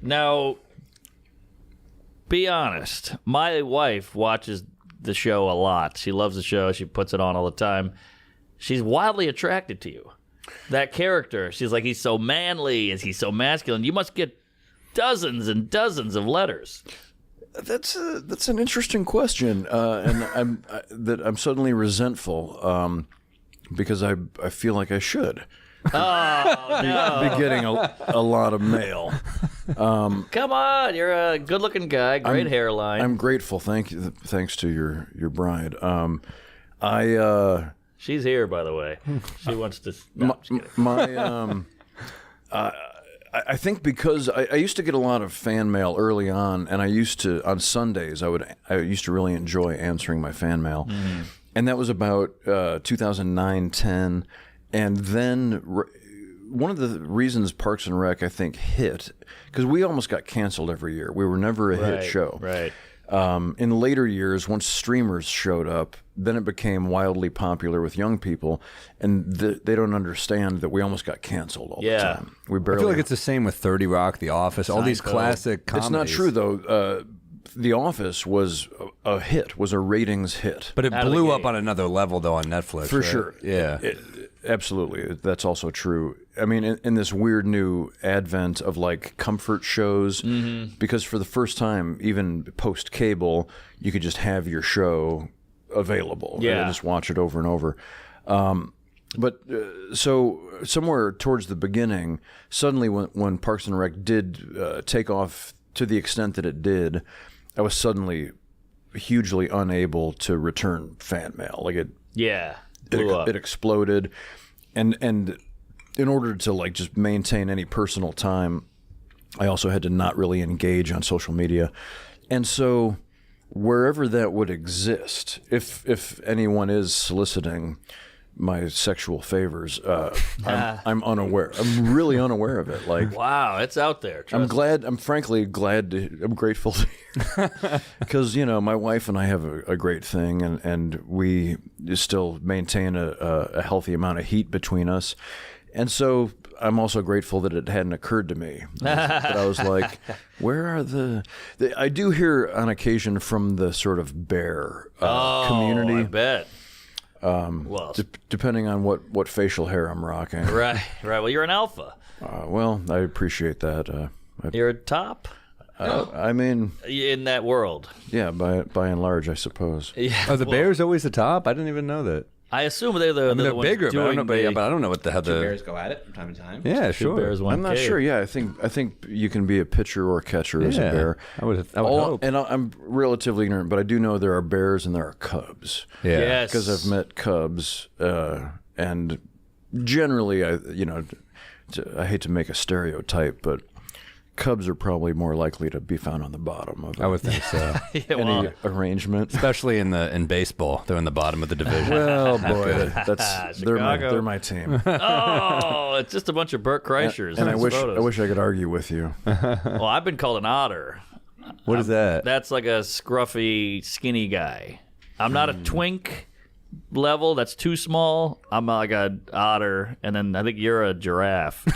Now, be honest. My wife watches the show a lot. She loves the show. She puts it on all the time. She's wildly attracted to you. That character. She's like, he's so manly. He's so masculine. You must get dozens and dozens of letters. That's an interesting question, and I'm suddenly resentful because I feel like I should. Be getting a lot of mail. Come on, you're a good-looking guy, great hairline. I'm grateful. Thanks to your bride. She's here, by the way. She wants to. No, I think because I used to get a lot of fan mail early on, and I used to on Sundays I used to really enjoy answering my fan mail, and that was about 2009, 10. And then one of the reasons Parks and Rec, I think, hit, because we almost got canceled every year. We were never a hit show. Right. In later years, once streamers showed up, then it became wildly popular with young people, and they don't understand that we almost got canceled all the time. We barely. I feel like it's the same with 30 Rock, The Office, all these classic comedies. It's not true, though. The Office was a hit, was a ratings hit. But it blew up on another level, though, on Netflix. For sure. Yeah. Absolutely. That's also true. I mean, in this weird new advent of like comfort shows, because for the first time, even post-cable, you could just have your show available. Yeah. And just watch it over and over. So somewhere towards the beginning, suddenly when Parks and Rec did take off to the extent that it did, I was suddenly hugely unable to return fan mail. Like it exploded, and in order to like just maintain any personal time, I also had to not really engage on social media, and so wherever that would exist, if anyone is soliciting my sexual favors, I'm unaware. I'm really unaware of it. Like, wow, it's out there. I'm frankly glad. I'm grateful because my wife and I have a great thing, and we still maintain a healthy amount of heat between us, and so I'm also grateful that it hadn't occurred to me. That I was like, where are the? I do hear on occasion from the sort of bear community. I bet. Well, depending on what facial hair I'm rocking. Right. Well, you're an alpha. Well, I appreciate that. You're a top. I mean, in that world. Yeah, by and large, I suppose. Yeah. Are the Bears always the top? I didn't even know that. I assume they're the. They're bigger, but I don't know what the hell Two bears go at it from time to time. Yeah, sure. Bears, I'm not sure. Yeah, I think you can be a pitcher or a catcher as a bear. I would hope. And I'm relatively ignorant, but I do know there are bears and there are cubs. Yeah. Yes. Because I've met cubs, and generally, I hate to make a stereotype, but cubs are probably more likely to be found on the bottom of I would think so. any arrangement, especially in baseball. They're in the bottom of the division. Well, boy, they're my team. Oh, it's just a bunch of Burt Kreischers. And I wish I could argue with you. Well, I've been called an otter. What is that? That's like a scruffy, skinny guy. I'm not a twink level. That's too small. I'm like a otter, and then I think you're a giraffe.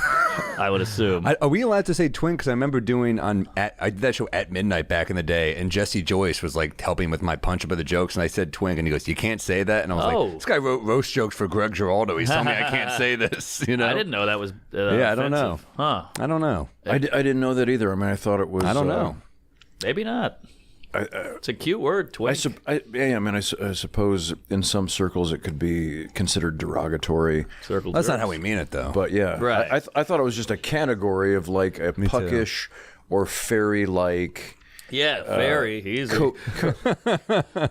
I would assume. Are we allowed to say twink? Because I remember doing I did that show at midnight back in the day, and Jesse Joyce was like helping with my punch up of the jokes, and I said twink, and he goes, "You can't say that." And I was like, "This guy wrote roast jokes for Greg Giraldo. He's telling me I can't say this." I didn't know that was. Yeah, I don't know. Huh? I don't know. I didn't know that either. I mean, I thought it was. I don't know. Maybe not. It's a cute word, twink. I suppose in some circles it could be considered derogatory. That's not how we mean it, though. But yeah, right. I thought it was just a category of like a puckish or fairy-like. Yeah, fairy. Easy.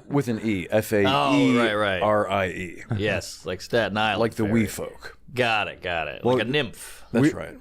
With an E. Faerie. Yes, like Staten Island. Like the fairy. wee folk. Got it. Like a nymph. That's right.